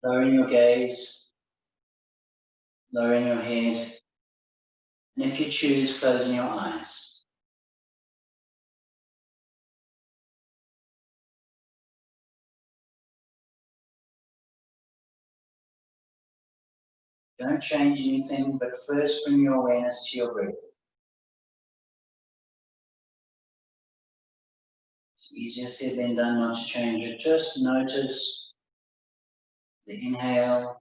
lowering your gaze, lowering your head, and if you choose, closing your eyes. Don't change anything, but first bring your awareness to your breath. It's easier said than done not to change it. Just notice the inhale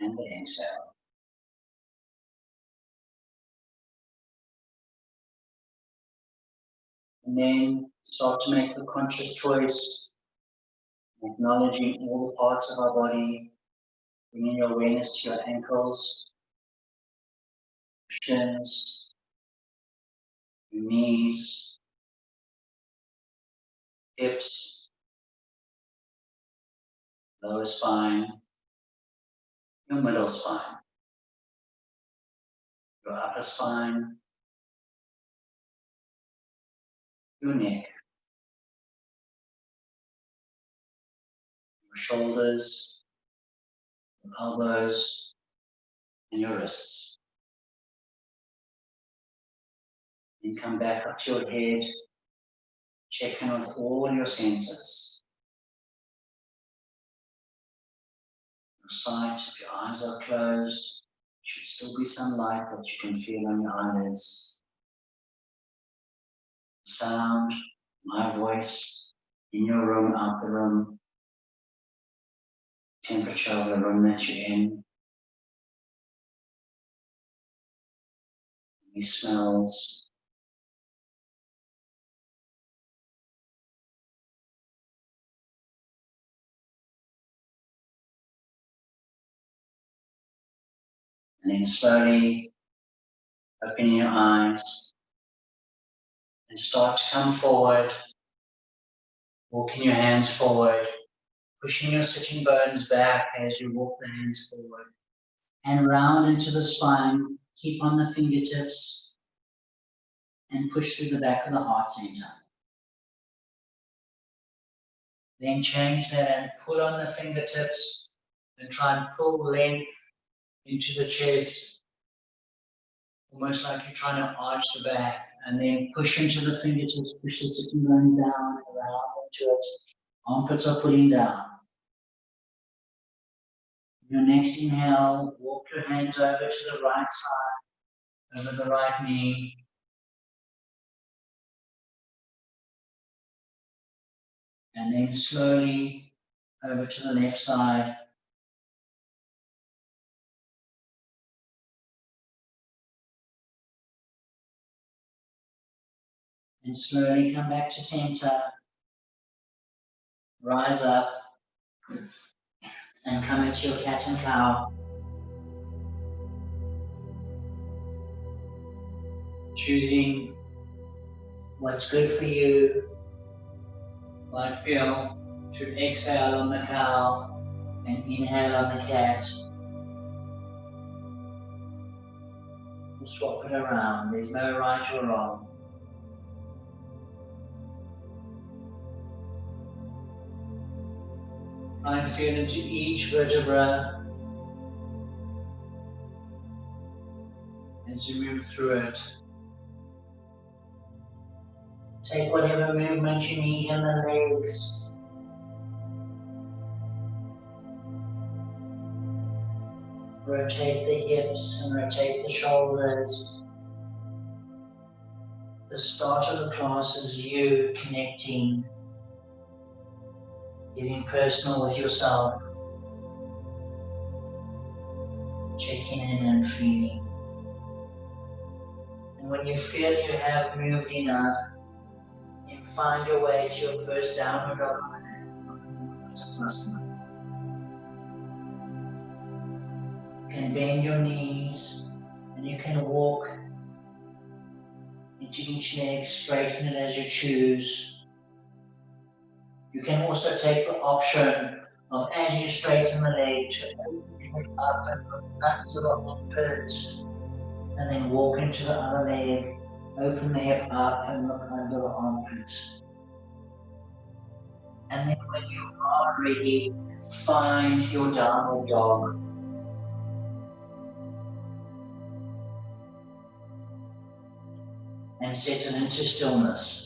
and the exhale. And then start to make the conscious choice, acknowledging all the parts of our body, bringing your awareness to your ankles, shins, your knees, hips, lower spine, your middle spine, your upper spine, your neck, your shoulders, your elbows, and your wrists. Then come back up to your head, check in with all your senses. Your sight, if your eyes are closed, should still be some light that you can feel on your eyelids. Sound, my voice, in your room, out the room, temperature of the room that you're in, any smells, and then slowly opening your eyes and start to come forward, walking your hands forward, pushing your sitting bones back as you walk the hands forward, and round into the spine. Keep on the fingertips and push through the back of the heart center. Then change that and pull on the fingertips and try and pull length into the chest, almost like you're trying to arch the back, and then push into the fingertips, push the sitting bone down, around into it. Armpits are pulling down. Your next inhale, walk your hands over to the right side, over the right knee. And then slowly over to the left side. And slowly come back to center. Rise up and come into your cat and cow. Choosing what's good for you. Might feel to exhale on the cow and inhale on the cat. We'll swap it around. There's no right or wrong. Try and feel into each vertebra as you move through it. Take whatever movement you need in the legs. Rotate the hips and rotate the shoulders. The start of the class is you connecting, getting personal with yourself, checking in and feeling. And when you feel you have moved enough, you find your way to your first downward dog. You can bend your knees and you can walk into each leg, straighten it as you choose. You can also take the option of, as you straighten the leg, to open it up and look under the armpit, and then walk into the other leg, open the hip up and look under the armpit. And then when you are ready, Find your downward dog. And settle into stillness.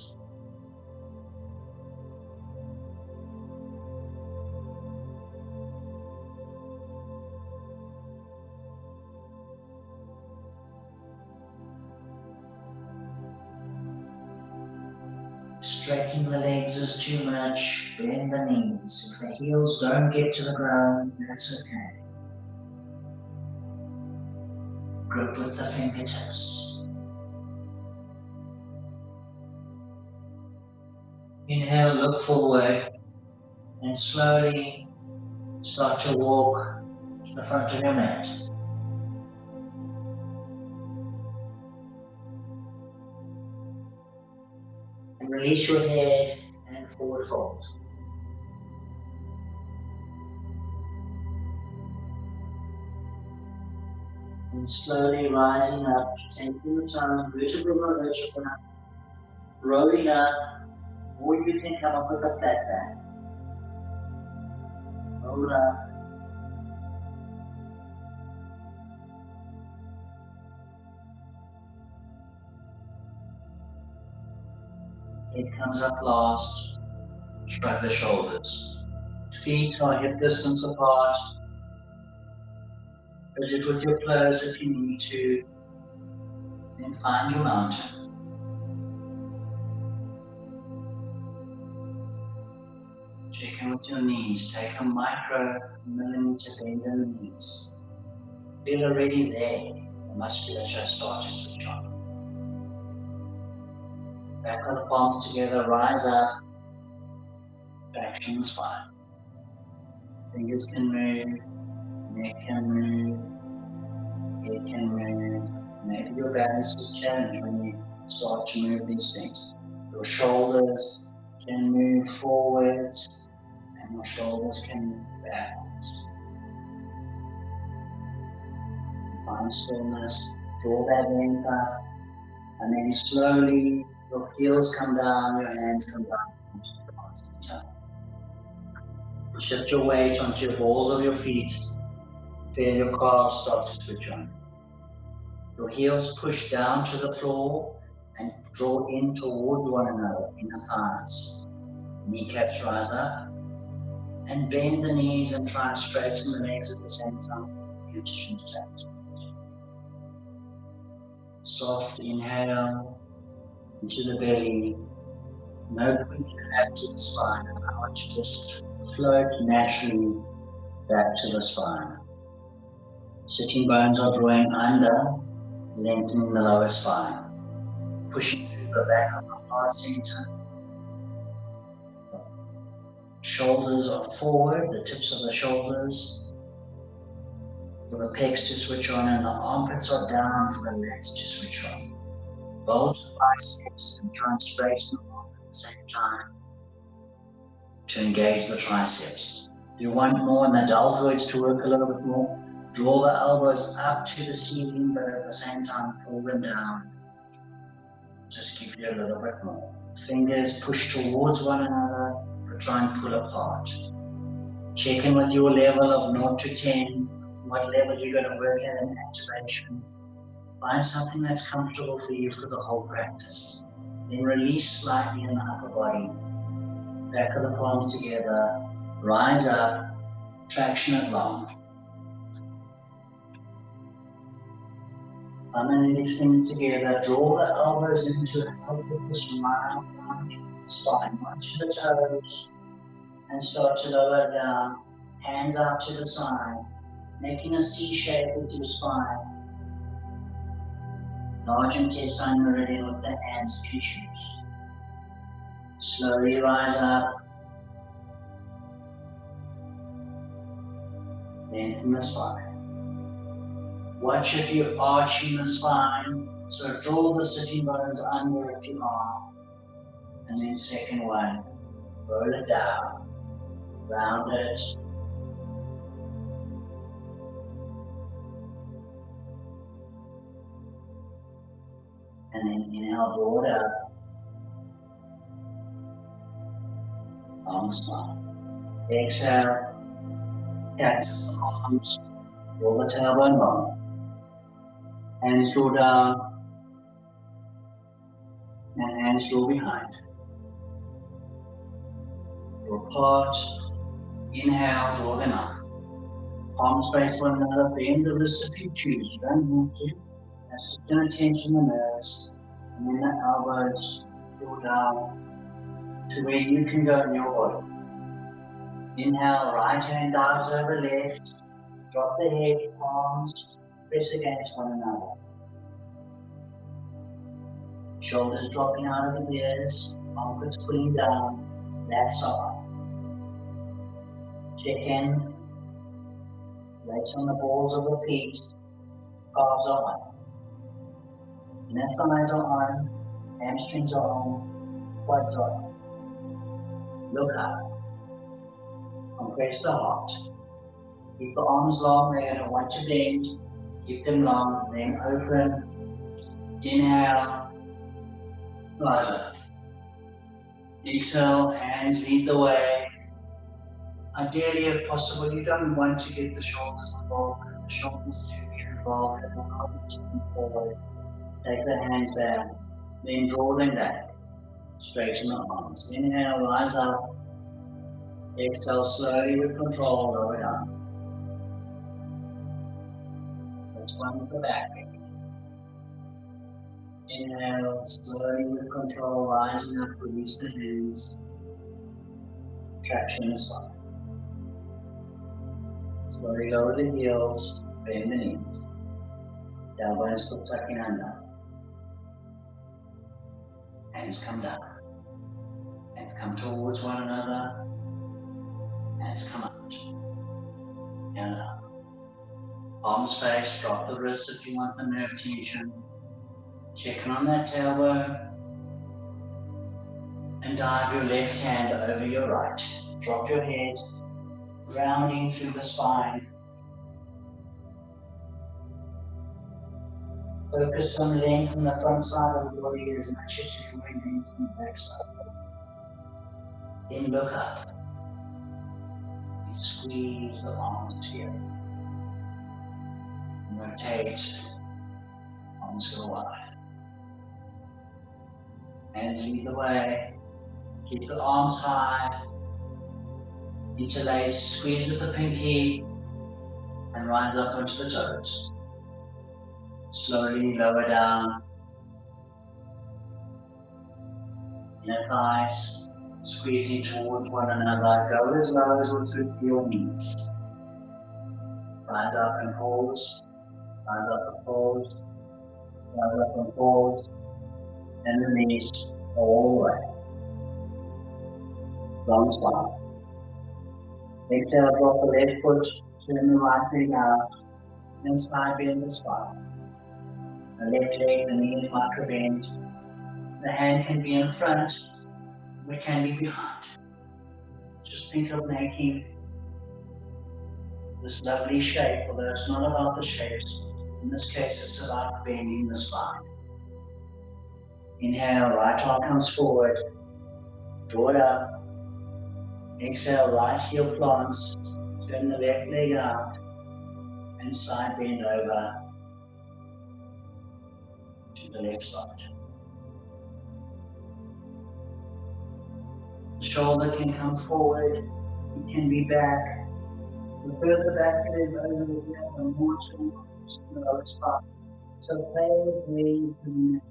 Stretching the legs is too much, bend the knees. If the heels don't get to the ground, that's okay. Grip with the fingertips. Inhale, look forward, and slowly start to walk to the front of your mat. And release your head and forward fold. And slowly rising up, taking the time, vertebra by vertebra, rolling up, or you can come up with a flat back. Roll up. Head comes up last, shrug the shoulders. Feet are hip distance apart. Visit with your clothes if you need to. Then find your mountain. Check in with your knees. Take a micro-millimeter bend in the knees. Feel already there. The musculature starts to switch on. Back of the palms together, rise up. Traction the spine. Fingers can move. Neck can move. Head can move. Maybe your balance is challenged when you start to move these things. Your shoulders can move forwards and your shoulders can move backwards. Find stillness, draw that length up, and then slowly your heels come down, your hands come down onto the parts of the toe. Shift your weight onto the balls of your feet. Feel your calves start to switch on. Your heels push down to the floor and draw in towards one another in the thighs. Kneecaps rise up and bend the knees and try and straighten the legs at the same time. Huge stretch. Soft inhale into the belly. No quick back to the spine. Allow it to just float naturally back to the spine. Sitting bones are drawing under, lengthening the lower spine. Pushing through the back of the heart center. Shoulders are forward, the tips of the shoulders. For the pecs to switch on and the armpits are down for the legs to switch on. Bulge the biceps and try and straighten the arm at the same time to engage the triceps. If you want more in the deltoids to work a little bit more, draw the elbows up to the ceiling, but at the same time pull them down. Just give you a little bit more. Fingers push towards one another, but try and pull apart. Check in with your level of 0 to 10, what level you're going to work at in activation. Find something that's comfortable for you for the whole practice. Then release slightly in the upper body. Back of the palms together, rise up, traction it long. Thumb and index fingers together, draw the elbows into help with this round spine onto the toes and start to lower down, hands out to the side, making a C shape with your spine. Large intestine meridian with the hands if you choose. Slowly rise up, lengthen the spine. Watch if you're arching the spine, so draw the sitting bones under if you are. And then second one, roll it down, round it. And then inhale, draw it up. Long spine. Exhale, Cactus the arms, draw the tailbone long. Hands draw down and hands draw behind. Draw apart. Inhale, draw them up. Palms face one another, bend the wrists if you choose. You don't have to. That's just going to tension the nerves. And then the elbows draw down to where you can go in your body. Inhale, right hand dives over left. Drop the head, palms press against one another. Shoulders dropping out of the ears, armpits pulling down, lats are up. Check in, legs on the balls of the feet, calves are on. Inner thighs are on, hamstrings are on, quads are on. Look up. Compress the heart. Keep the arms long, they're going to want to bend. Keep them long, then open. Inhale, rise up. Exhale, hands lead the way. Ideally, if possible, you don't want to get the shoulders involved. If the shoulders do get involved, it will help you to move forward. Take the hands back, then draw them back. Straighten the arms. Inhale, rise up. Exhale, slowly with control, lower down. Let's cleanse the back. Inhale, slowly with control, rising up, release the hands. Traction is fine. Slowly lower the heels, bend the knees. Tailbone still tucking under. Hands come down. Hands come towards one another. Hands come out. And up. Palms face, drop the wrists if you want the nerve tension. Check in on that tailbone. And dive your left hand over your right. Drop your head, grounding through the spine. Focus on length in the front side of the body as much as you can length in the back side. Then look up. And squeeze the arms together. Rotate. Arms go wide. Hands lead the way. Keep the arms high. Interlace, squeeze with the pinky and rise up onto the toes. Slowly lower down. Inner thighs squeezing towards one another. Go as low as will suit your knees. Rise up and pause. Rise up and pause. Rise up and pause. And release all the way. Long spine. Exhale, drop the left foot, turn the right leg out, and side bend the spine. The left leg, the knees micro bend. The hand can be in front, or it can be behind. Just think of making this lovely shape, although it's not about the shapes. In this case, it's about bending the spine. Inhale, right arm comes forward, draw it up. Exhale, right heel plants, turn the left leg out, and side bend over to the left side. The shoulder can come forward, it can be back. The further back it is over the head, the more to the lower spine. So play with where you can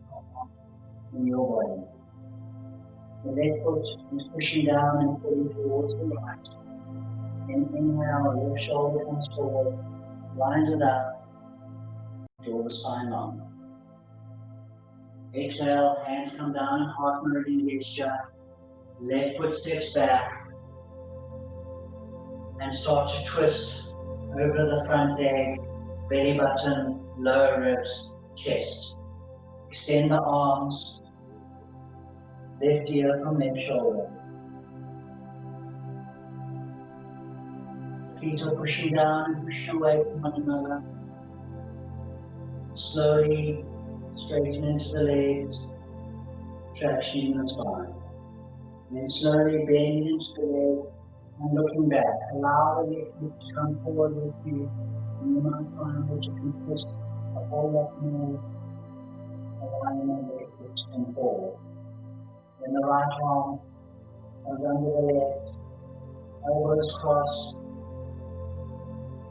in your body. The left foot is pushing down and pulling towards the right. Then inhale, your shoulder comes forward, rise it up, draw the spine long. Exhale, hands come down in heart meridian gesture. Left foot steps back and start to twist over the front leg, belly button, lower ribs, chest. Extend the arms. Left ear from left shoulder. Feet are pushing down and pushing away from one another. Slowly straighten into the legs, traction in the spine. And then slowly bend into the leg And looking back, allow the left hip to come forward with you. And you might find that you can twist a whole lot more, allowing the left hip to come forward. Then the right arm comes under the left, elbows cross,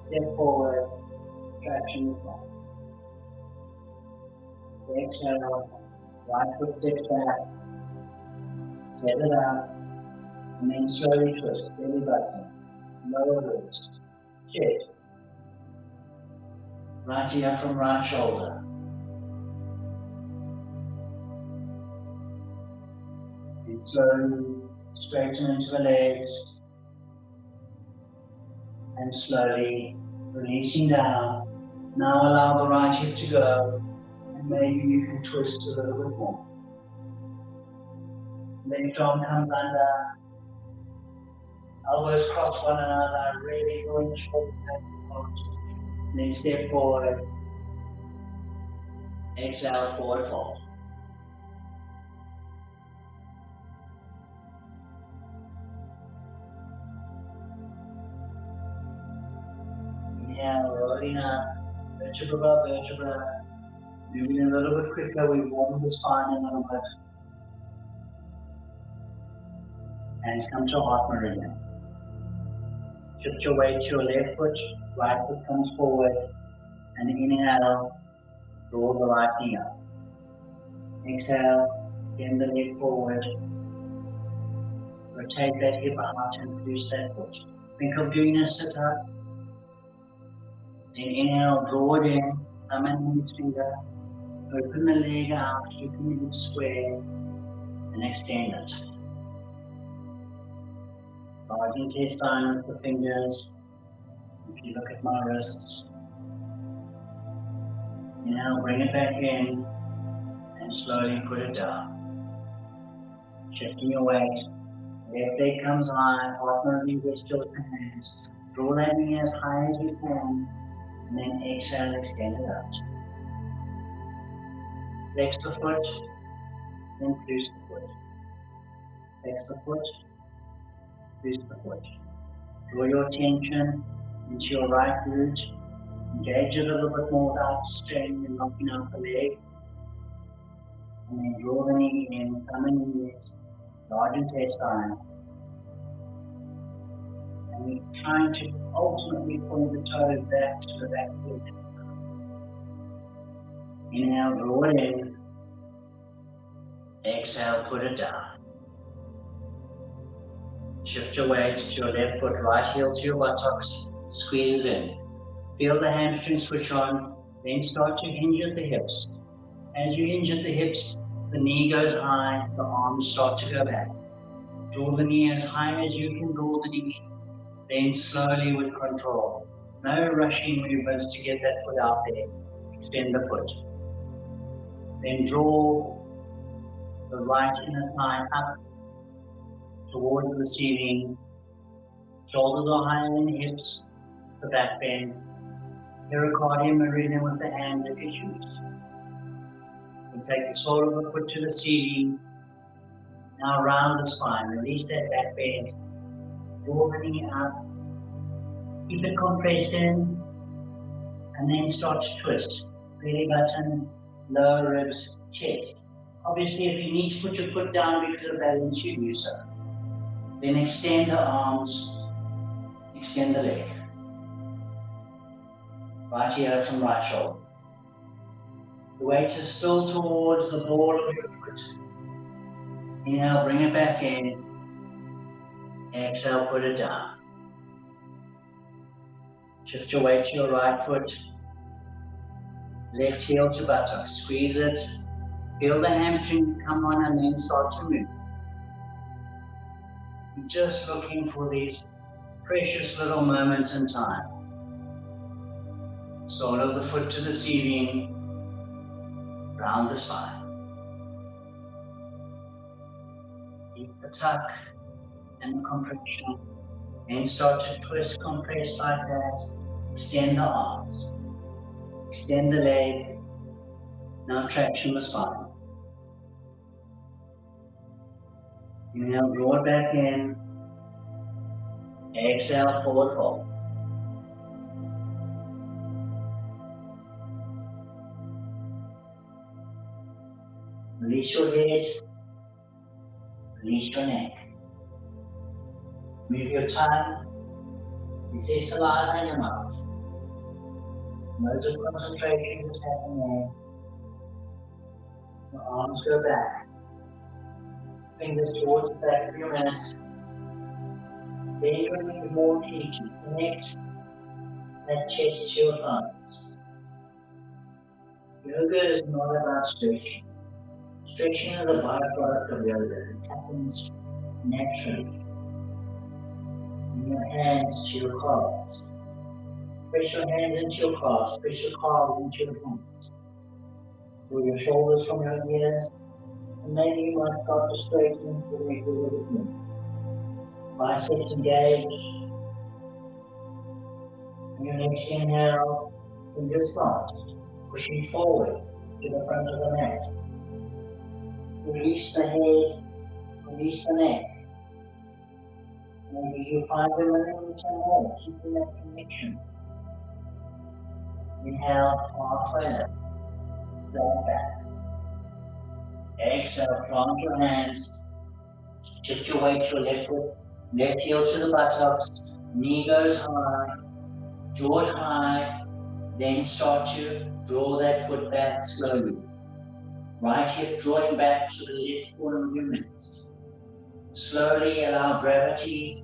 step forward, traction the front. Exhale, right foot steps back, step it up, and then slowly twist, belly button, lower ribs, chest, right ear from right shoulder. And slowly straighten into the legs, and slowly releasing down. Now allow the right hip to go, and maybe you can twist a little bit more. Left arm comes under, elbows cross one another, really drawing the shoulders back and forward. Then step forward, exhale, forward fold. Inhale, rolling up, vertebra by vertebra. Moving a little bit quicker, we warm the spine a little bit. Hands come to heart meridian. Shift your weight to your left foot, right foot comes forward, and inhale, draw the right knee up. Exhale, extend the leg forward, rotate that hip out and produce that foot. Think of doing a sit-up. Then inhale, draw it in, thumb and index finger, open the leg out, keeping the hip square, and extend it. Large intestine with the fingers. If you look at my wrists, inhale, bring it back in, and slowly put it down. Shifting your weight, left leg comes high, heart meridian reach to the hands. Draw that knee as high as you can, and then exhale, extend it out. Flex the foot, then loose the foot. Flex the foot, loose the foot. Draw your attention into your right glute. Engage a little bit more without strain and knocking out the leg. And then draw the knee in, thumb and index, large intestine. And we're trying to ultimately point the toes back to the back foot. Inhale, draw it in. Exhale, put it down. Shift your weight to your left foot, right heel to your buttocks, squeeze it in. Feel the hamstring switch on, then start to hinge at the hips. As you hinge at the hips, the knee goes high, the arms start to go back. Draw the knee as high as you can draw the knee, then slowly with control. No rushing movements to get that foot out there. Extend the foot. Then draw the right inner thigh up towards the ceiling. Shoulders are higher than hips, the back bend. Pericardium meridian with the hands if you choose. And take the sole of the foot to the ceiling. Now round the spine, release that back bend. Draw the knee up. Keep it compressed in. And then start to twist. Belly button, lower ribs, chest. Obviously, if you need to put your foot down because of balance, you do so. Then extend the arms, extend the leg. Right ear from right shoulder. The weight is still towards the ball of your foot. Inhale, bring it back in. Exhale, put it down. Shift your weight to your right foot. Left heel to buttocks. Squeeze it. Feel the hamstring come on and then start to move. You're just looking for these precious little moments in time. Sole of the foot to the ceiling, round the spine. Keep the tuck and the compression. Then start to twist, compress like that. Extend the arms. Extend the leg. Now traction the spine. Inhale, draw it back in. Exhale, forward fold. Release your head, release your neck. Move your tongue, release saliva in your mouth. Loads of concentration is happening there. Your arms go back. Fingers towards the back of your mat. Then you're going to need more energy to connect that chest to your thighs. Yoga is not about stretching. Stretching is a byproduct of yoga. It happens naturally. Bring your hands to your calves. Press your hands into your calves. Press your calves into your hands. Pull your shoulders from your ears. And maybe you might start to straighten into the legs a little bit more. Biceps engaged. And your next inhale, fingers crossed, pushing forward to the front of the mat. Release the head, release the neck. Maybe you find a minute more, keeping that connection. Inhale, halfway up, down back. Exhale, plant your hands. Shift your weight to your left foot, left heel to the buttocks, knee goes high, draw it high, then start to draw that foot back slowly. Right hip drawing back to the left corner of your midst. Slowly allow gravity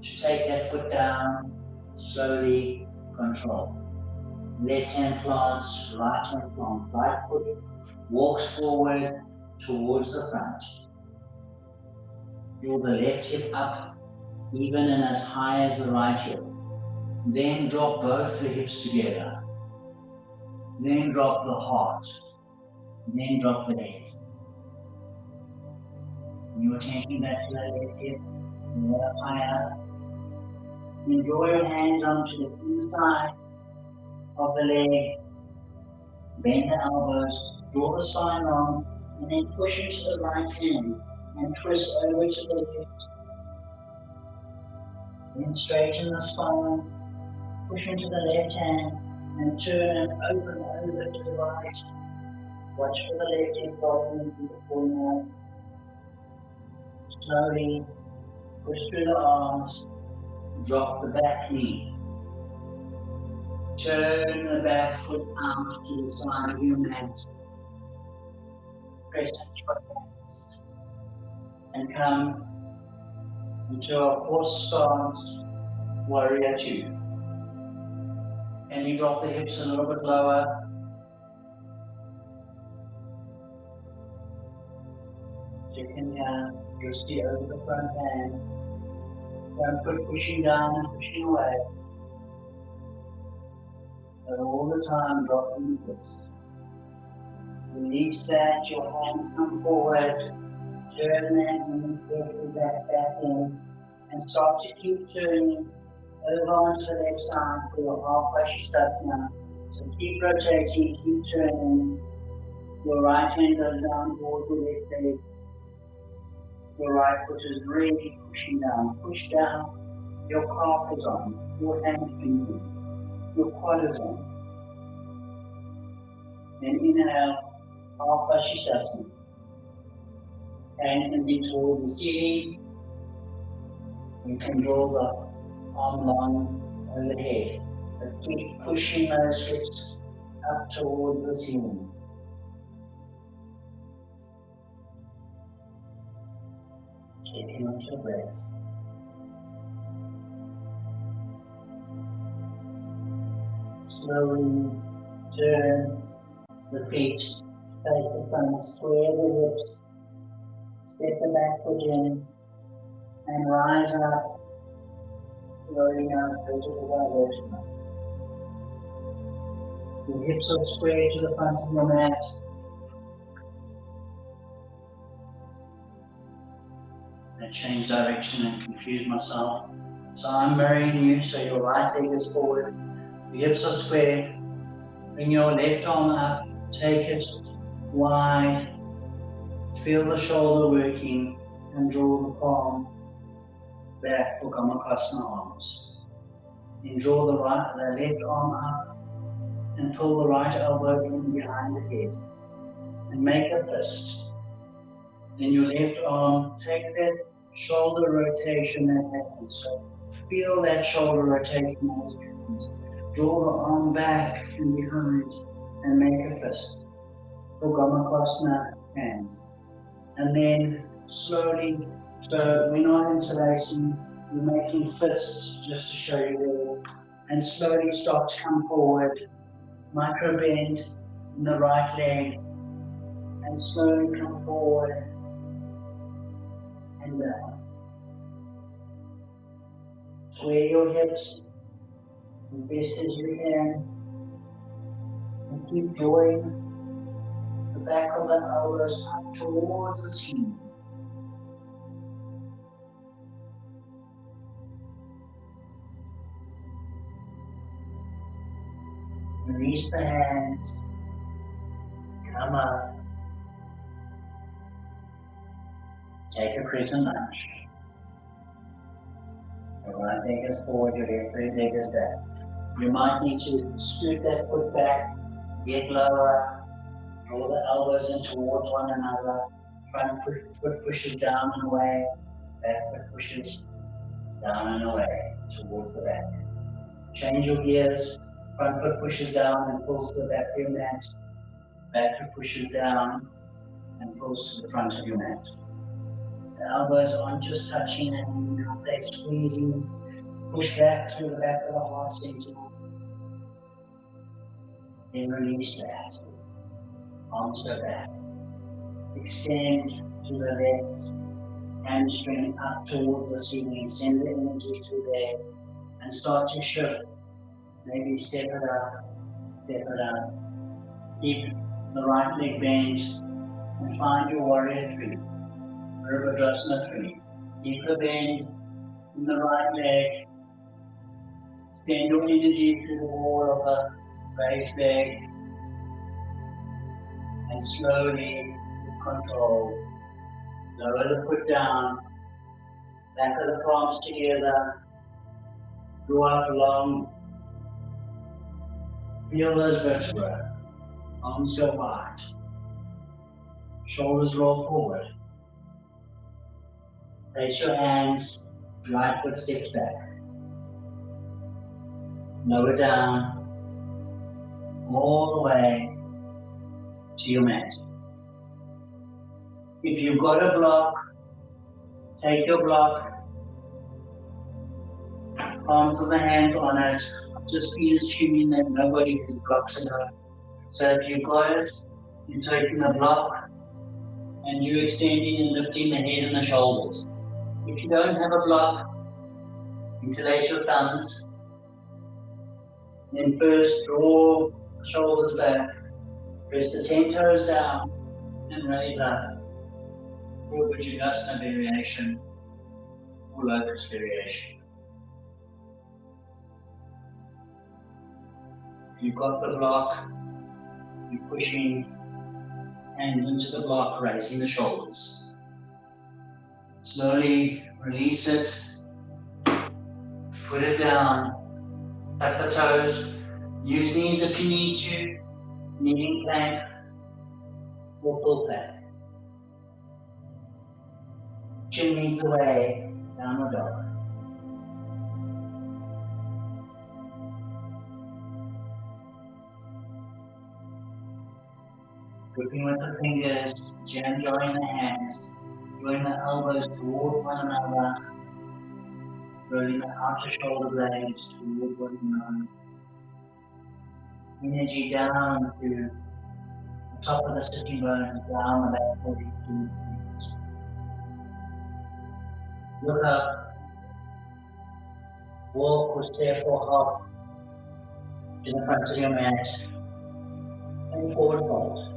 to take that foot down, slowly control. Left hand plants, right hand plants, right foot walks forward towards the front. Draw the left hip up, even and as high as the right hip. Then drop both the hips together. Then drop the heart. Then drop the head. Your attention back to that left hip, and up higher. Then draw your hands onto the inside of the leg. Bend the elbows, draw the spine long, and then push into the right hand and twist over to the left. Then straighten the spine, push into the left hand, and turn and open over to the right. Watch for the left hip folding into the corner. Slowly push through the arms, drop the back knee. Turn the back foot out to the side of your mat. Press into your hands and come into a horse stance, warrior two. Can you drop the hips a little bit lower? Chicken down, wristy over the front hand. Front foot pushing down and pushing away. But all the time dropping the hips. Release that, your hands come forward. Turn that knee carefully back in. And start to keep turning over onto the left side for your halfway step now. So keep rotating, keep turning. Your right hand goes down towards your left leg. Your right foot is really pushing down. Push down. Your calf is on. Your hamstring. Your quad is on. Then inhale, half Vashisthasana. Hand can be towards the ceiling. You can draw the arm long overhead. But keep pushing those hips up towards the ceiling. Taking on your breath. Slowly turn the feet, face the front, square the hips, step the back foot in, and rise up, floating out vertical by vertical. The hips are square to the front of your mat. I changed direction and confused myself. So I'm burying you so your right leg is forward. The hips are square. Bring your left arm up. Take it wide. Feel the shoulder working and draw the palm. back for Gamakasana arms. Then draw the left arm up and pull the right elbow in behind the head and make a fist. Then your left arm, take that shoulder rotation that happens. So feel that shoulder rotation as it happens. Draw the arm back and behind and make a fist for Gamakasana hands. And then slowly, so we're not interlacing, we're making fists just to show you there. And slowly start to come forward, micro bend in the right leg, and slowly come forward and down. Square your hips as best as you can, and keep drawing the back of the elbows up towards the ceiling. Release the hands, come up, take a crescent lunge. Your right leg is forward, your left leg is back. You might need to scoot that foot back, get lower, draw the elbows in towards one another, front foot pushes down and away, back foot pushes down and away towards the back. Change your gears. Front foot pushes down and pulls to the back of your mat. Back foot pushes down and pulls to the front of your mat. The elbows aren't just touching and they're squeezing. Push back through the back of the heart center. Then release that. Arms go back. Extend to the left. Hamstring up towards the ceiling. Send the energy to there and start to shift. Maybe step it up, step it up. Keep the right leg bent and find your warrior 3. Virabhadrasana 3. Keep the bend in the right leg. Send your energy through the wall of the raised leg. And slowly, with control, lower the foot down, back of the palms together, draw out long. Feel those vertebrae, arms go wide, shoulders roll forward. Place your hands, right foot steps back. Lower down, all the way to your mat. If you've got a block, take your block, palms of the hands on it. Just be assuming that nobody has blocks at home. So if you've got it, you're taking a block and you're extending and lifting the head and the shoulders. If you don't have a block, interlace your thumbs. Then first draw the shoulders back, press the 10 toes down and raise up. Or Vajrasana variation or locust variation. You've got the block, you're pushing hands into the block, raising the shoulders. Slowly release it, put it down, tuck the toes, use knees if you need to, kneeling plank or full plank. Chin leads away, downward dog. Gripping with the fingers, jam joining the hands, drawing the elbows towards one another, rolling the outer shoulder blades towards one another. Energy down to the top of the sitting bones, down the back body towards the knees. Look up, walk or step or hop to the front of your mat, and forward fold.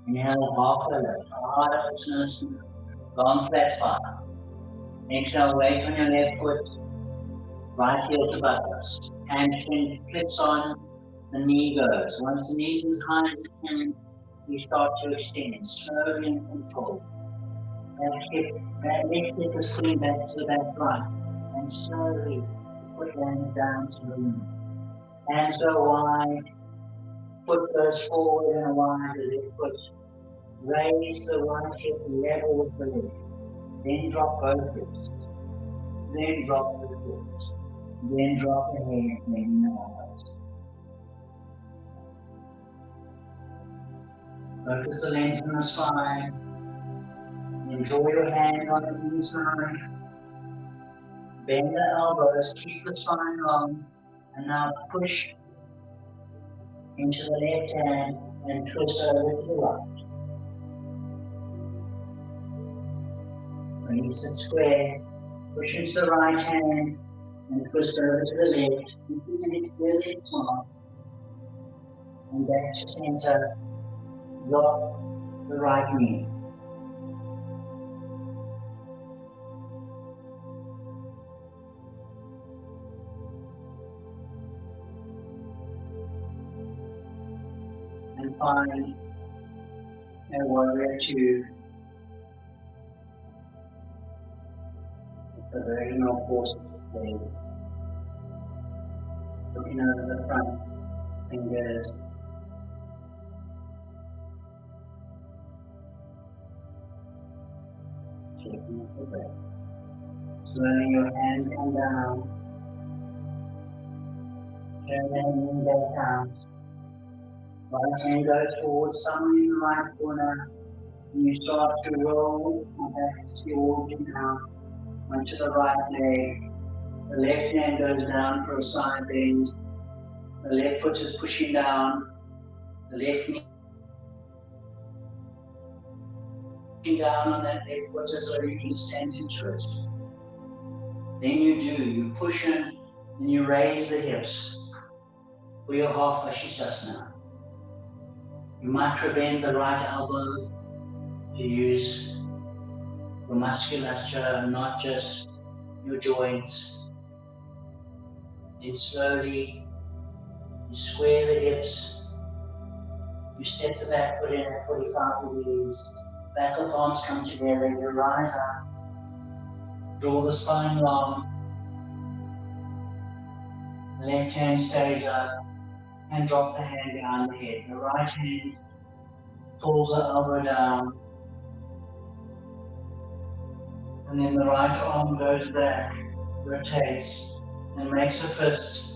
Inhale, half the left, hard openness, long flat spine. Exhale, weight on your left foot, right heel to buttocks. Hamstring clips on, the knee goes. Once the knee's as high as it can, you start to extend slowly and controlled. That left hip is coming back to the back right, and slowly the foot lands down to the knee. Hands go wide, foot goes forward and wide, the left foot. Raise the right hip level with the left. Then drop both hips. Then drop the foot. Then drop the head, bending the elbows. Focus the length in the spine. Then draw your hand on the inside. Bend the elbows, keep the spine long, and now push into the left hand and twist over to the right. Release it square, push into the right hand and twist over to the left, keeping it really long, and back to center, drop the right knee. And find a warrior two. The vertical force of the blades. Looking over the front fingers. Checking the breath. Swirling your hands come down. Turn the hand back down. Right hand goes forward, somewhere in the right corner. And you start to roll back to your down. Onto the right leg. The left hand goes down for a side bend. The left foot is pushing down. The left knee pushing down on that left foot as though you can stand into it. Then you push in and you raise the hips for your half Vashisthasana. You microbend the right elbow to use your musculature, not just your joints. Then slowly, you square the hips. You step the back foot in at 45 degrees. Back of palms come together. You rise up. Draw the spine long. The left hand stays up. And drop the hand behind the head. The right hand pulls the elbow down. And then the right arm goes back, rotates, and makes a fist.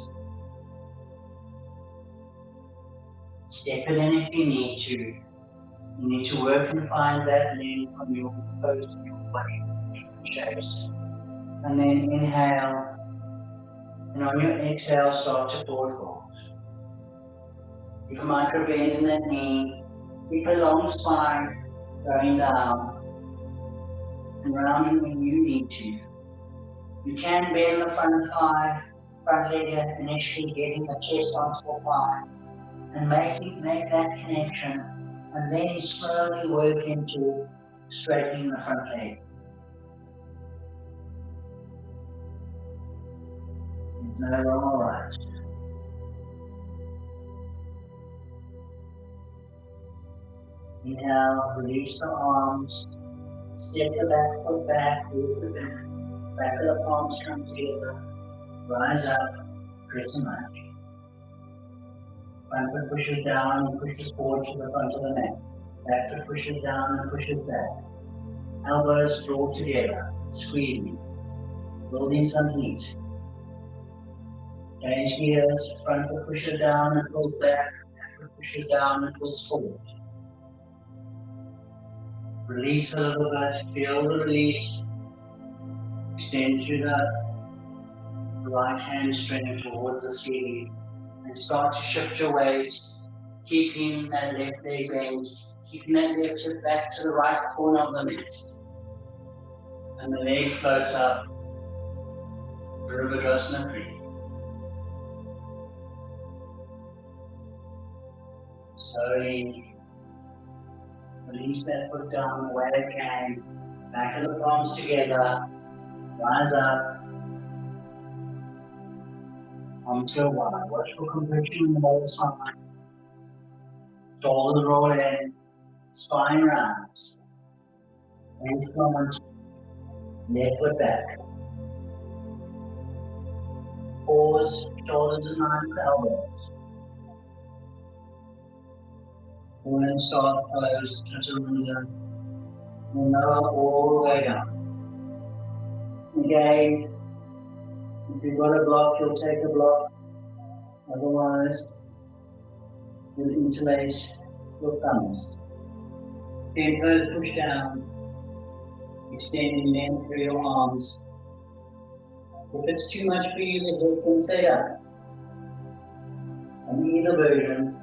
Step it in if you need to. You need to work and find that length from your pose to your body, different shapes. And then inhale, and on your exhale, start to forward fold. You can micro-bend in that knee, keep a long spine going down. And rounding when you need to. You can bend the front thigh, front leg initially, getting the chest onto the thigh, and make that connection, and then slowly work into straightening the front leg. There's no wrong or right. Inhale, release the arms. Step the back foot back, move the back of the palms come together, rise up, press and lunge. Front foot pushes down and pushes forward to the front of the neck. Back foot pushes down and pushes back. Elbows draw together, squeezing, building some heat. Change gears, front foot pushes down and pulls back foot pushes down and pulls forward. Release a little bit, feel the release. Extend through the right hand straight towards the ceiling and start to shift your weight, keeping that left leg bent, keeping that left hip back to the right corner of the mat. And the leg floats up, Virabhadrasana breathe. Slowly release that foot down the way it can. Back of the palms together. Rise up. Arms go wide. Watch for compression in the lower spine. Shoulders roll in. spine round, hands front, left foot back. Pause, shoulders in line with elbows. When start close, chaturanga, and lower all the way down. Again, if you've got a block, you'll take a block. Otherwise, you'll interlace your thumbs. Then toes push down, extending length through your arms. If it's too much for you, the head can stay up. And either version.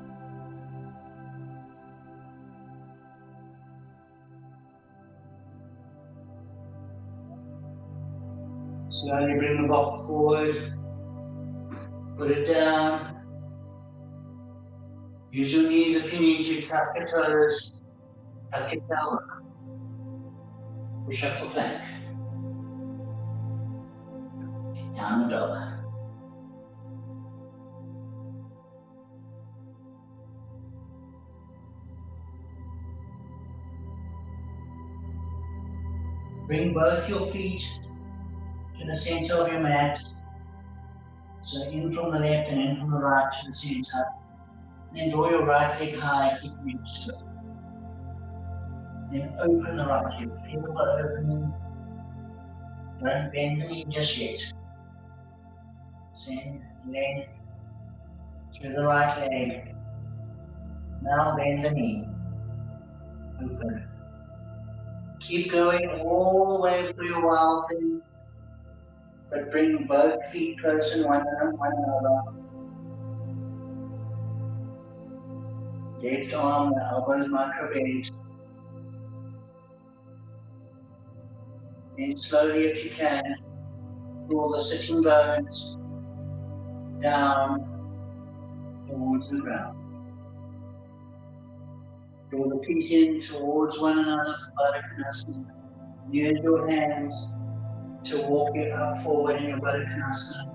Slowly bring the block forward, put it down. Use your knees if you need to, tuck your toes, tuck your tailbone. Push up the plank. Down the dog. Bring both your feet to the center of your mat. So in from the left and in from the right to the center. And then draw your right leg high, keeping it still. Then open the right leg. Feel the opening. Don't bend the knee just yet. Send length through the right leg. Now bend the knee. Open. Keep going all the way through your wild thing. But bring both feet close in one another. Left arm, the elbows microbend. Then slowly, if you can, draw the sitting bones down towards the ground. Draw the feet in towards one another for Baddha Konasana. Use your hands to walk it up forward in your Baddha Konasana.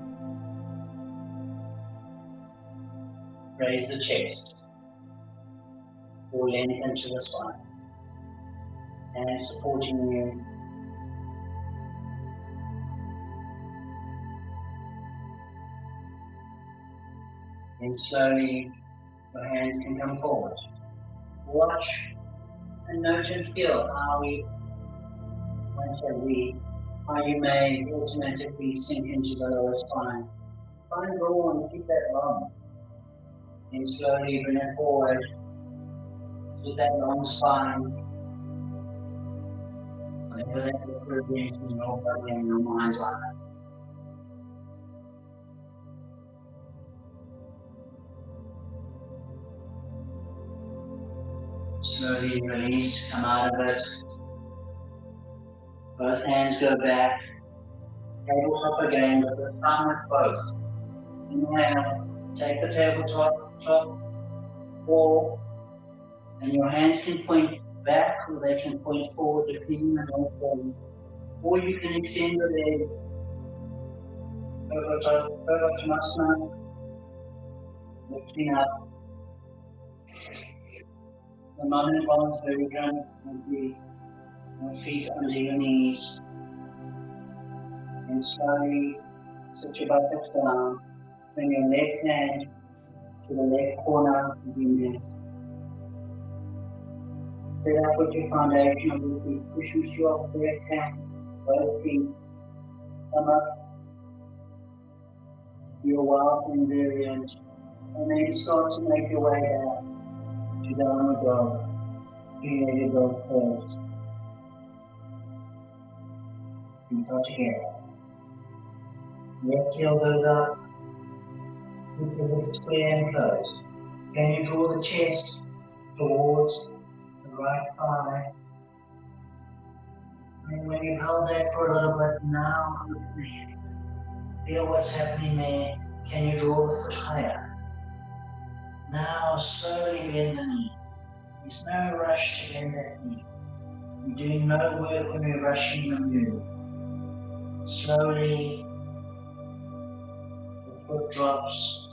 Raise the chest. Or lengthen to the spine. Hands supporting you. And slowly, your hands can come forward. Watch and note and feel how how you may automatically sink into the lower spine. Try and roll and keep that long. And slowly bring it forward to that long spine. Whenever that progress in your body and your mind's eye. Slowly release, come out of it. Both hands go back. Tabletop again, but this time with both. Inhale, take the tabletop, fall, and your hands can point back or they can point forward depending on your form. Or you can extend your leg over to Masana, lifting up. The non-involuntary ground will be your feet under your knees. And slowly sit your buttocks down. Bring your left hand to the left corner of your mat. Set up with your foundation of your feet. Push into your left hand, both feet. Come up. Your wild and variant. And then start to make your way down to downward dog. Creative dog first. Feet are together. Left heel goes up. Keep your hips square and closed. Can you draw the chest towards the right thigh? And when you've held that for a little bit, now look there. Feel what's happening there. Can you draw the foot higher? Now slowly bend the knee. There's no rush to bend that knee. You're doing no work when you're rushing the move. Slowly, the foot drops.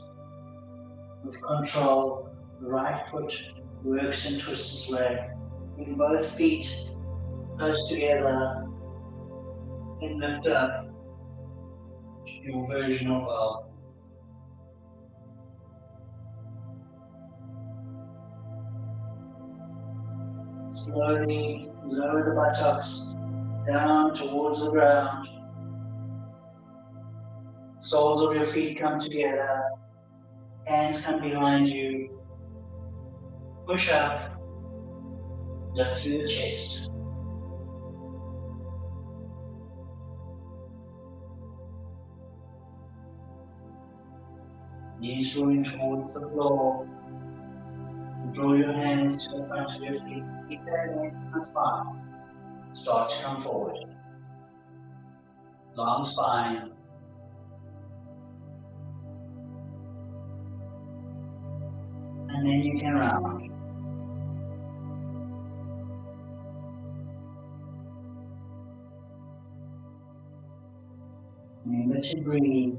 With control, the right foot works and twists its way. Bring both feet close together and lift up your version of L. Slowly lower the buttocks down towards the ground. Soles of your feet come together. Hands come behind you. Push up. Lift through the chest. Knees drawing towards the floor. Draw your hands to the front of your feet. Keep that neck and spine. Start to come forward. Long spine. And then you can round. Remember to breathe.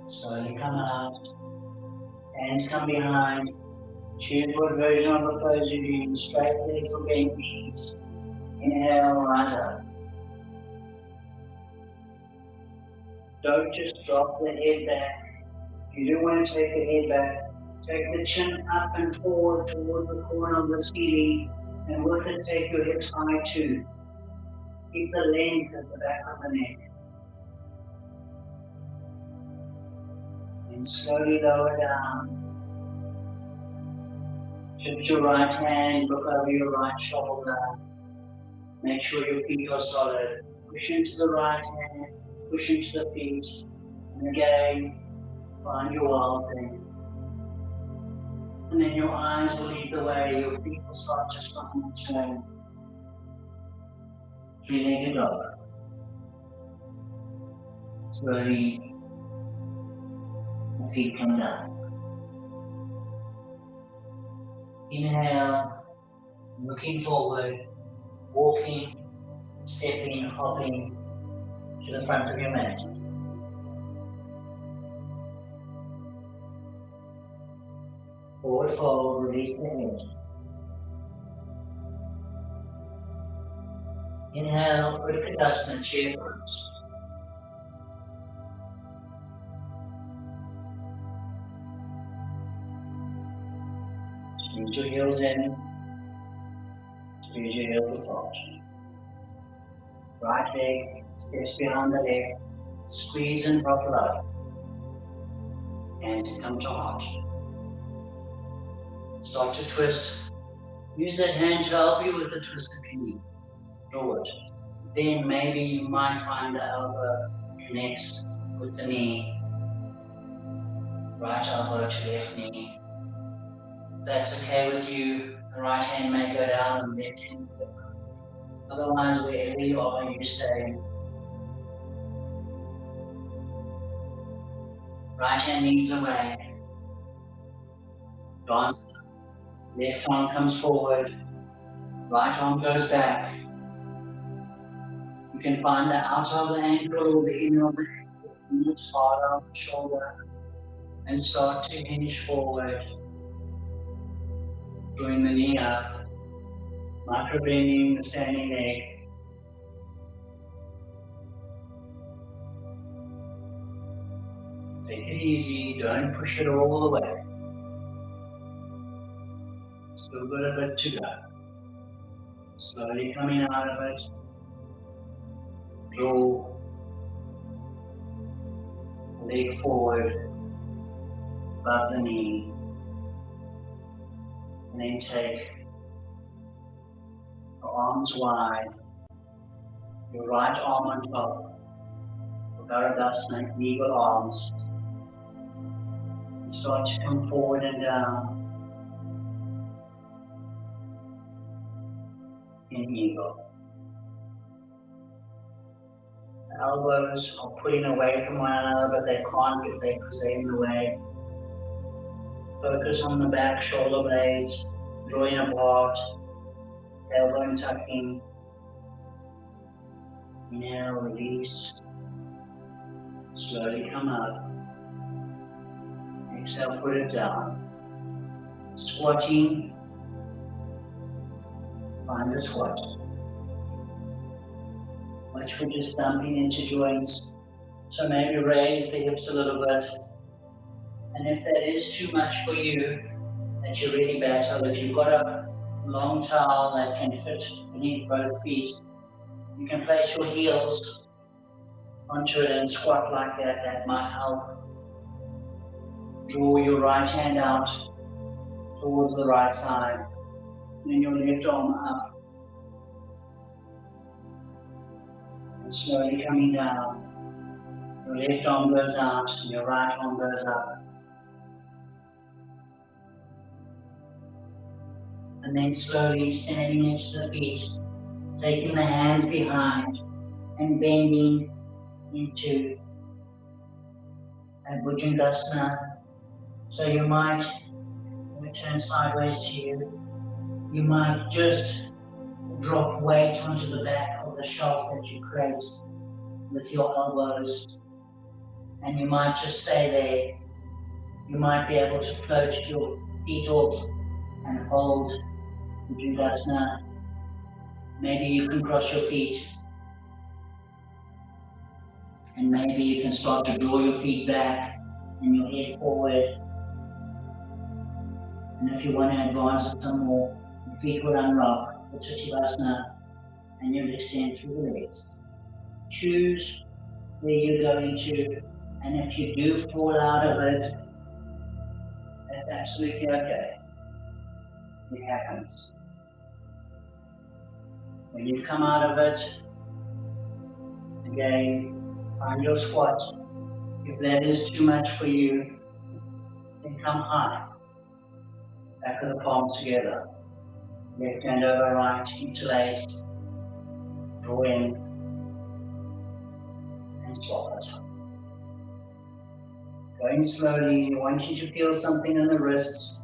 Slowly come out. Hands come behind. Choose what version of the pose you're doing. Straight legs or bent knees. Inhale, rise up. Don't just drop the head back. You do want to take the head back. Take the chin up and forward towards the corner of the ceiling, and with it take your hips high too. Keep the length at the back of the neck. And slowly lower down. Shift your right hand, look over your right shoulder. Make sure your feet are solid. Push into the right hand, push into the feet. And again, find your wild thing. And then your eyes will lead the way, your feet will start to stop and turn. Three-legged dog. Slowly, the feet come down. Inhale, looking forward, walking, stepping, hopping to the front of your mat. Forward fold, release the head. Inhale, Utkatasana, chair pose. Squeeze your heels in. Squeeze your heels apart. Right leg steps behind the leg. Squeeze and drop low. Hands come to heart. Start to twist. Use that hand to help you with the twist if you need. Draw it. Then maybe you might find the elbow connects with the knee. Right elbow to left knee. If that's okay with you, the right hand may go down and the left hand will go up. Otherwise, wherever you are, you stay. Right hand leads away. Dance. Left arm comes forward. Right arm goes back. You can find the outer of the ankle or the inner of the ankle, and the part of the shoulder, and start to hinge forward. Drawing the knee up, micro bending the standing leg. Take it easy, don't push it all the way. Still got a bit to go. Slowly coming out of it. Draw the leg forward, above the knee. And then take your arms wide, your right arm on top, Garadasana, eagle arms. And start to come forward and down in eagle. The elbows are pulling away from one another, but they can't get there because they're in the way. Focus on the back shoulder blades, drawing apart, tailbone tucking. Inhale, release. Slowly come up. Exhale, put it down. Squatting, find a squat. Watch for just dumping into joints. So maybe raise the hips a little bit. And if that is too much for you, that you're really battle, if you've got a long towel that can fit beneath both feet, you can place your heels onto it and squat like that. That might help. Draw your right hand out towards the right side, and your left arm up. And slowly coming down. Your left arm goes out, and your right arm goes up. And then slowly standing into the feet, taking the hands behind and bending into a Bhujangasana. So you might turn sideways to you. You might just drop weight onto the back of the shelf that you create with your elbows. And you might just stay there. You might be able to float your feet off and hold Bhujangasana. Maybe you can cross your feet. And maybe you can start to draw your feet back and your head forward. And if you want to advance it some more, your feet will unlock the Tativasana and you'll extend through the legs. Choose where you're going to, and if you do fall out of it, that's absolutely okay. It happens. When you come out of it, again, find your squat. If that is too much for you, then come high. Back of the palms together. Left hand over right, interlace. Draw in. And swap it. Going slowly, I want you to feel something in the wrists.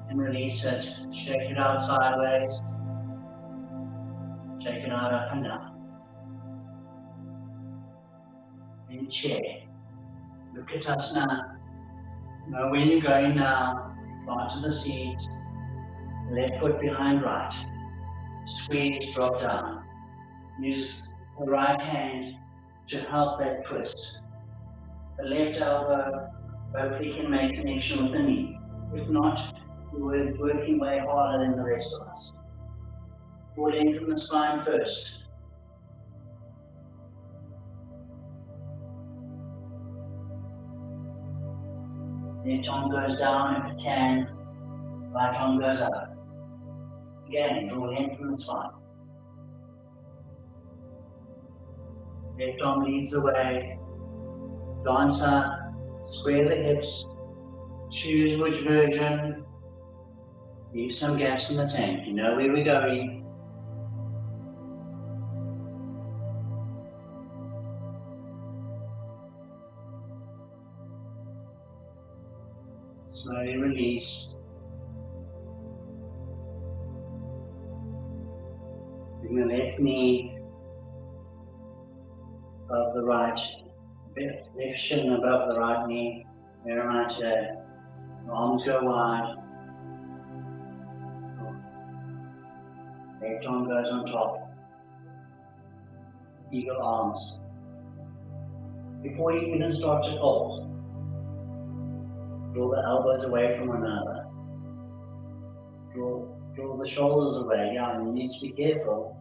And release it. Shake it out sideways. Take it out up and down. In chair. Look at us now. Know where you're going now. Plant the seat. Left foot behind right. Squeeze, drop down. Use the right hand to help that twist. The left elbow hopefully can make connection with the knee. If not, we're working way harder than the rest of us. Pull in from the spine first. Left arm goes down if it can, right arm goes up. Again, draw in from the spine. Left arm leads the way. Dancer, square the hips. Choose which version. Leave some gas in the tank. You know where we're going. Slowly release. Bring the left knee above the right, left shin above the right knee. Where am I today? Arms go wide. Left arm goes on top. Eagle arms. Before you even start to fold, draw the elbows away from one another. Draw the shoulders away. Yeah, and you need to be careful.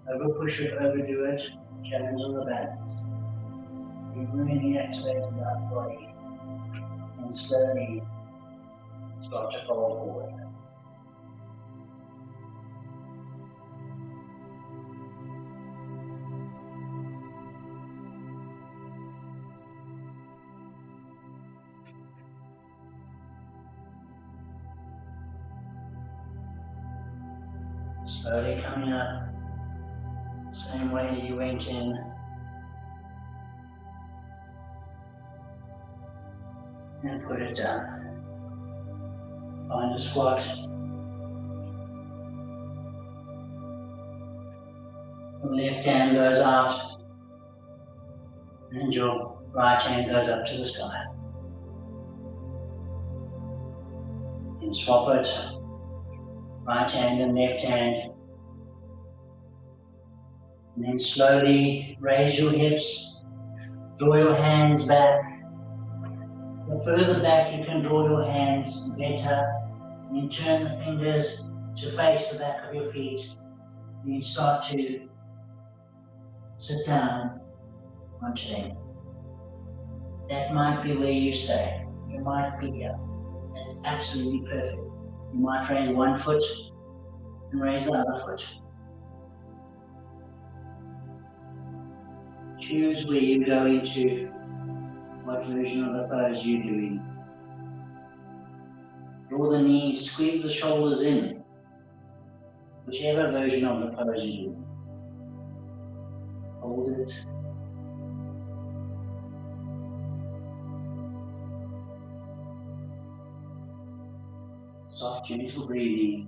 Over push it, overdo it. Challenge on the balance. You really activate that body. And slowly start to fold forward. Slowly coming up, same way you went in. And put it down. Find a squat. The left hand goes out and your right hand goes up to the sky. And swap it, right hand and left hand. And then slowly raise your hips, draw your hands back. The further back you can draw your hands, the better. And then turn the fingers to face the back of your feet. And you start to sit down onto them. That might be where you stay. You might be here. And it's absolutely perfect. You might raise one foot and raise the other foot. Choose where you go into, what version of the pose you're doing. Draw the knees, squeeze the shoulders in, whichever version of the pose you do. Hold it. Soft, gentle breathing.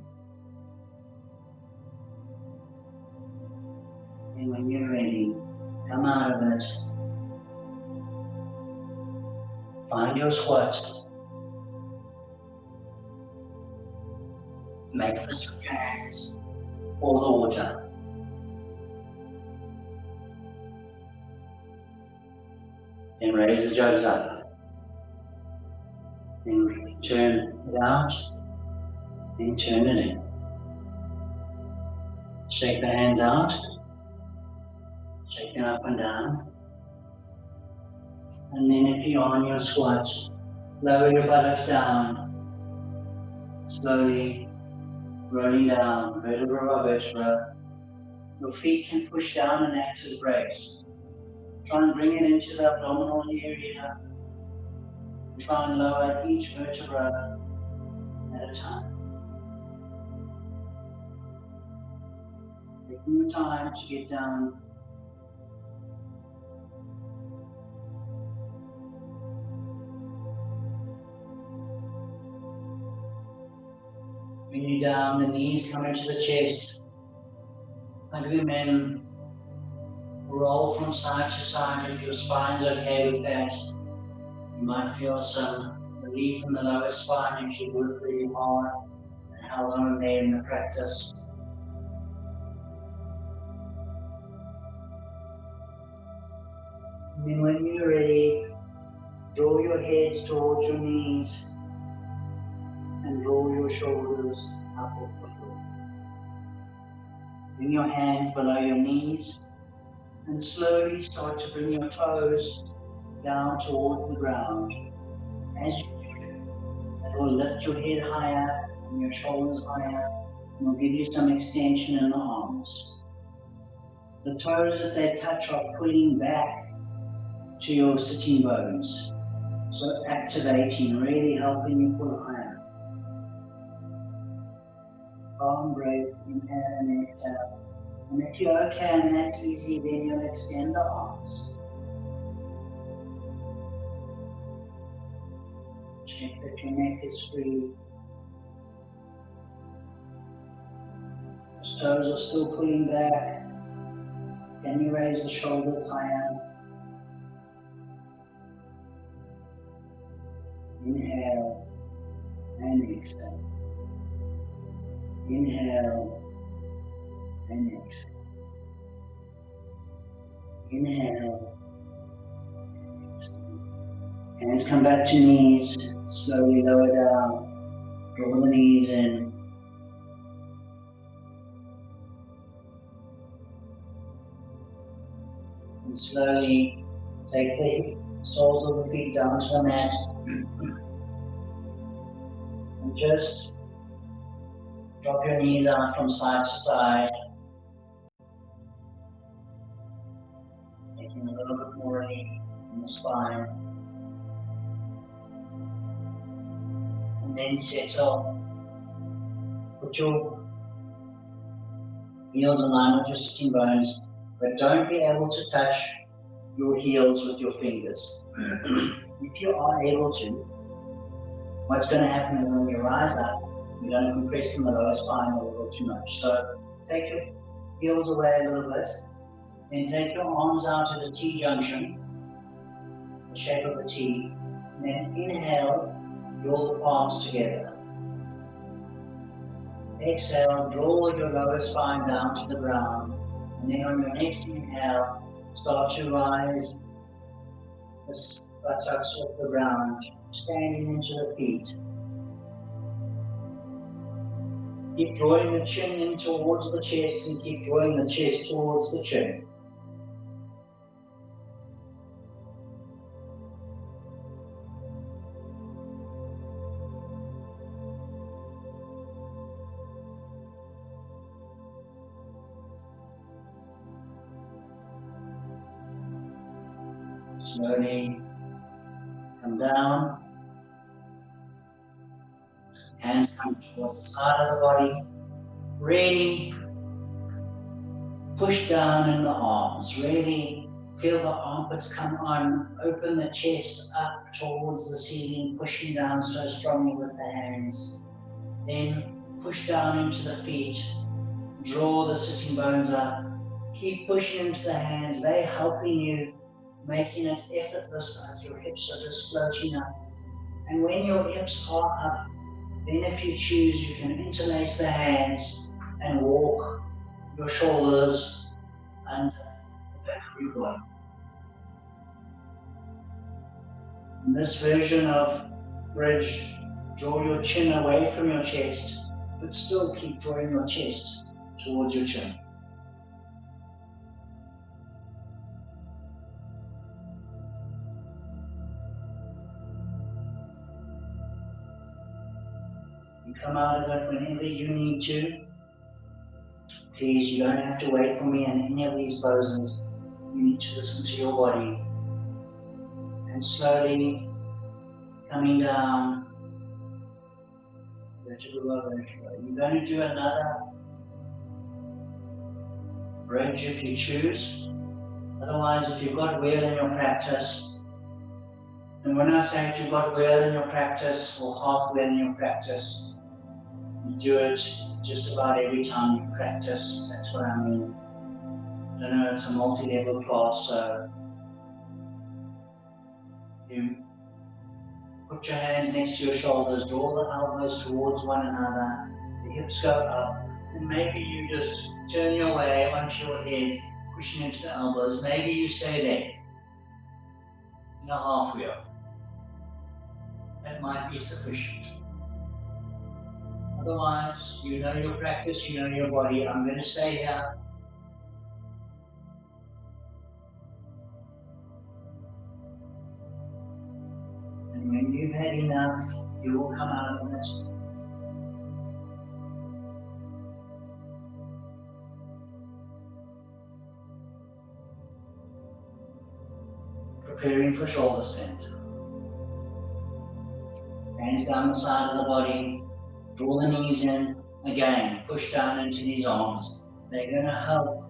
And when you're ready, come out of it. Find your squat. Make fists with your hands or the water. Then raise the jugs up. Then turn it out. Then turn it in. Shake the hands out. Shake them up and down. And then if you're on your squat, lower your buttocks down. Slowly rolling down, vertebra by vertebra. Your feet can push down and act as brakes. Try and bring it into the abdominal area. Try and lower each vertebra at a time. Taking your time to get down. When you're down, the knees come into the chest. Like women, roll from side to side if your spine's okay with that. You might feel some relief in the lower spine if you work really hard and how long there in the practice. And then when you're ready, draw your head towards your knees and draw your shoulders up off the floor. Bring your hands below your knees and slowly start to bring your toes down towards the ground. As you do, that will lift your head higher and your shoulders higher and will give you some extension in the arms. The toes, if they touch, are pulling back to your sitting bones. So activating, really helping you pull higher. Calm breath, inhale and exhale. And if you're okay and that's easy, then you'll extend the arms. Check that your neck is free. Those toes are still pulling back. Can you raise the shoulders higher? Inhale and exhale. Inhale and exhale. Inhale and exhale. Hands come back to knees. Slowly lower down. Draw the knees in. And slowly take the soles of the feet down to the mat. And just drop your knees out from side to side. Making a little bit more relief in the spine. And then settle. Put your heels in line with your sitting bones, but don't be able to touch your heels with your fingers. If you are able to, what's going to happen is when you rise up, you're going to compress in the lower spine a little too much. So take your heels away a little bit, then take your arms out at a T junction, the shape of a T, and then inhale, draw the palms together. Exhale, draw your lower spine down to the ground. And then on your next inhale, start to rise the buttocks off the ground, standing into the feet. Keep drawing the chin in towards the chest and keep drawing the chest towards the chin. Slowly come down. Hands come towards the side of the body. Really push down in the arms. Really feel the armpits come on. Open the chest up towards the ceiling, pushing down so strongly with the hands. Then push down into the feet. Draw the sitting bones up. Keep pushing into the hands. They're helping you, making it effortless, like your hips are just floating up. And when your hips are up, then if you choose, you can interlace the hands and walk your shoulders under the back of your body. In this version of bridge, draw your chin away from your chest, but still keep drawing your chest towards your chin. You come out of it whenever you need to. Please, you don't have to wait for me in any of these poses. You need to listen to your body. And slowly coming down, vertebra by vertebra. You're going to do another bridge if you choose. Otherwise, if you've got wheel in your practice, and when I say if you've got wheel in your practice or half wheel in your practice, you do it just about every time you practice. That's what I mean. I don't know, it's a multi-level class, so you put your hands next to your shoulders, draw the elbows towards one another, the hips go up, and maybe you just turn your way onto your head, pushing into the elbows. Maybe you stay there in a half wheel. That might be sufficient. Otherwise, you know your practice, you know your body. I'm going to stay here. And when you've had enough, you will come out of it. Preparing for shoulder stand. Hands down the side of the body. Draw the knees in. Again, push down into these arms. They're going to help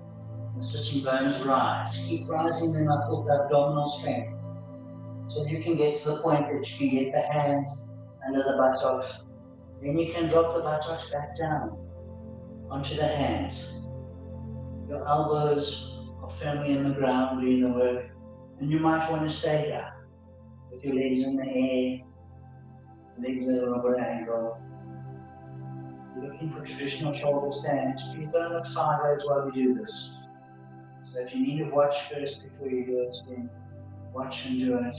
the sitting bones rise. Keep rising them up with the abdominal strength. So you can get to the point that you can get the hands under the buttocks. Then you can drop the buttocks back down onto the hands. Your elbows are firmly in the ground doing the work. And you might want to stay here with your legs in the air, legs at a rubber angle. You're looking for traditional shoulder stands. Please don't look sideways while we do this. So if you need to watch first before you do it, then watch and do it.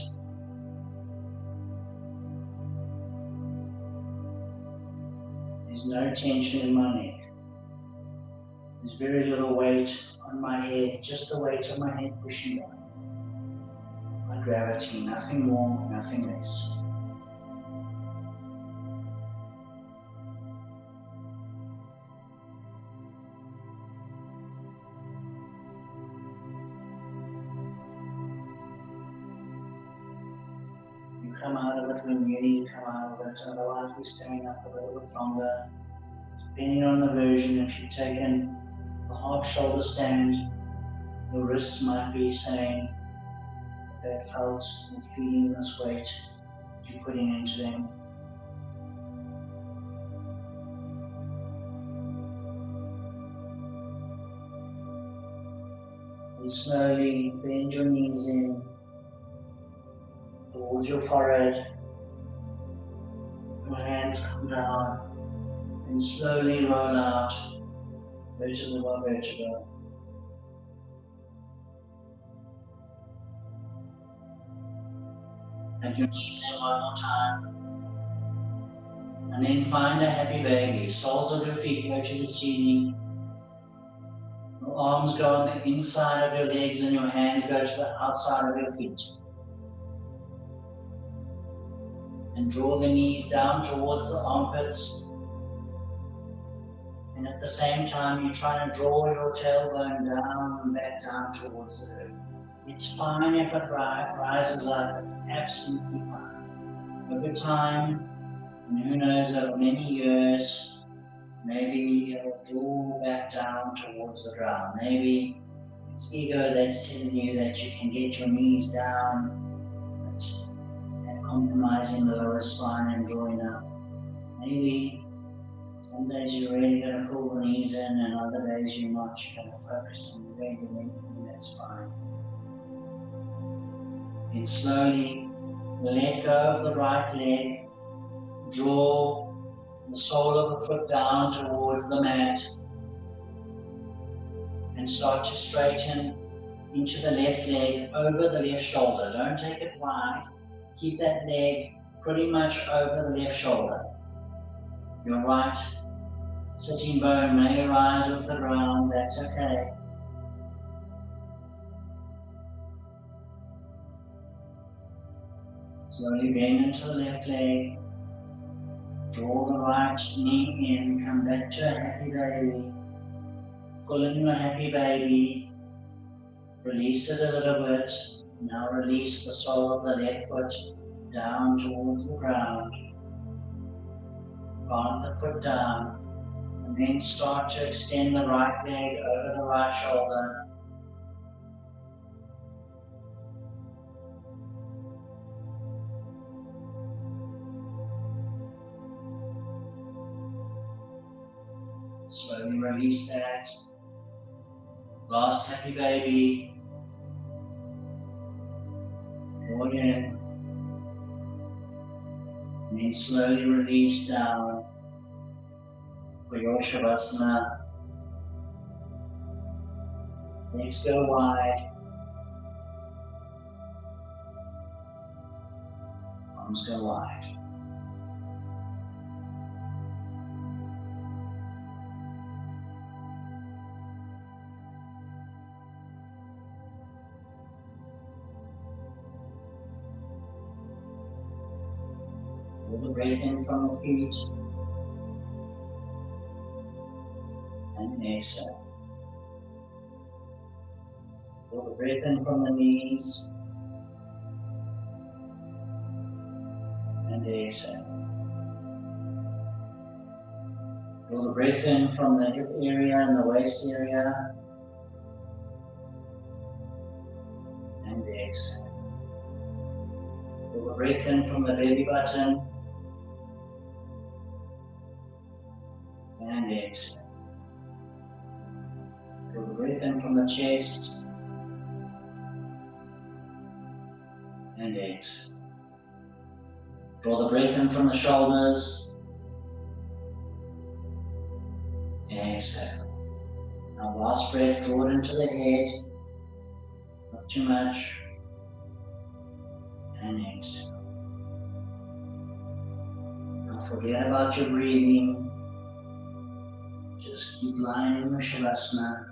There's no tension in my neck. There's very little weight on my head, just the weight of my head pushing down. My gravity, nothing more, nothing less. Come out of it when you need to come out of it, otherwise we're staying up a little bit longer. Depending on the version, if you've taken the half shoulder stand, your wrists might be saying that they felt and feeling this weight you're putting into them. And slowly bend your knees in towards your forehead. Your hands come down And slowly roll out vertebra by vertebra. And your knees in one more time. And then find a happy baby. Soles of your feet go to the ceiling. Your arms go on the inside of your legs and your hands go to the outside of your feet. And draw the knees down towards the armpits. And at the same time, you try to draw your tailbone down and back down towards the earth. It's fine if it rises up, it's absolutely fine. Over time, and who knows, over many years, maybe it'll draw back down towards the ground. Maybe it's ego that's telling you that you can get your knees down and compromising the lower spine and drawing up. Maybe some days you're really going to pull the knees in and other days you're not. You're going to focus on the regular and that's fine. And slowly let go of the right leg, draw the sole of the foot down towards the mat and start to straighten into the left leg over the left shoulder. Don't take it wide. Keep that leg pretty much over the left shoulder. Your right sitting bone may rise off the ground, that's okay. Slowly bend into the left leg. Draw the right knee in, come back to a happy baby. Pull in your happy baby. Release it a little bit. Now release the sole of the left foot down towards the ground. Plant the foot down. And then start to extend the right leg over the right shoulder. Slowly release that. Last happy baby. Draw it in. And then slowly release down for your Shavasana. Legs go wide. Arms go wide. Pull the breath in from the feet. And exhale. Pull the breath in from the knees. And exhale. Pull the breath in from the hip area and the waist area. And exhale. Pull the breath in from the belly button. And exhale. Pull the breath in from the chest. And exhale. Draw the breath in from the shoulders. Exhale. Now last breath, draw it into the head. Not too much. And exhale. Now forget about your breathing. Just keep lying in the Shavasana.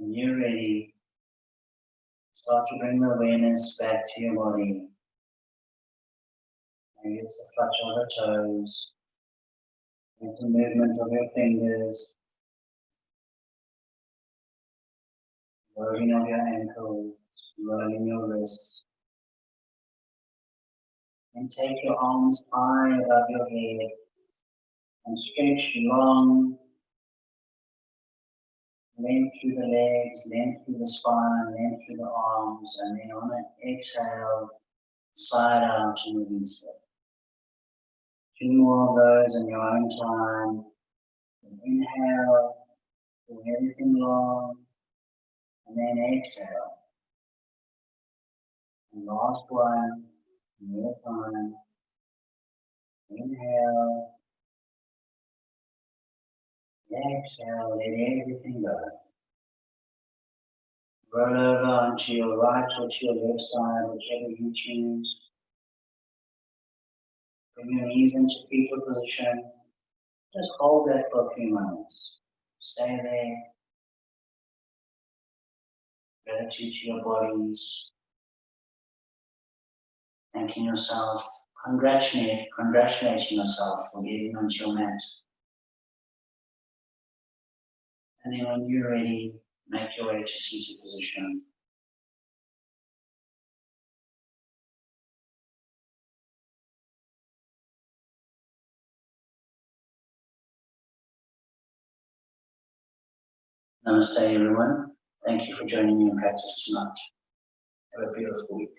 When you're ready, start to bring the awareness back to your body. Maybe it's the touch of the toes, with the movement of your fingers, rolling of your ankles, rolling your wrists. And take your arms high above your head and stretch long, length through the legs, length through the spine, length through the arms, and then on an exhale, side out and release it. 2 more of those in your own time. Inhale, pull everything long, and then exhale. And last one, in your time. Inhale, exhale, let everything go. Roll over onto your right or to your left side, whichever you choose. Bring your knees into fetal position. Just hold that for a few moments. Stay there. Gratitude to your bodies. Thanking yourself. Congratulating yourself for getting onto your mat. And then when you're ready, make your way to seated position. Namaste everyone. Thank you for joining me in practice tonight. Have a beautiful week.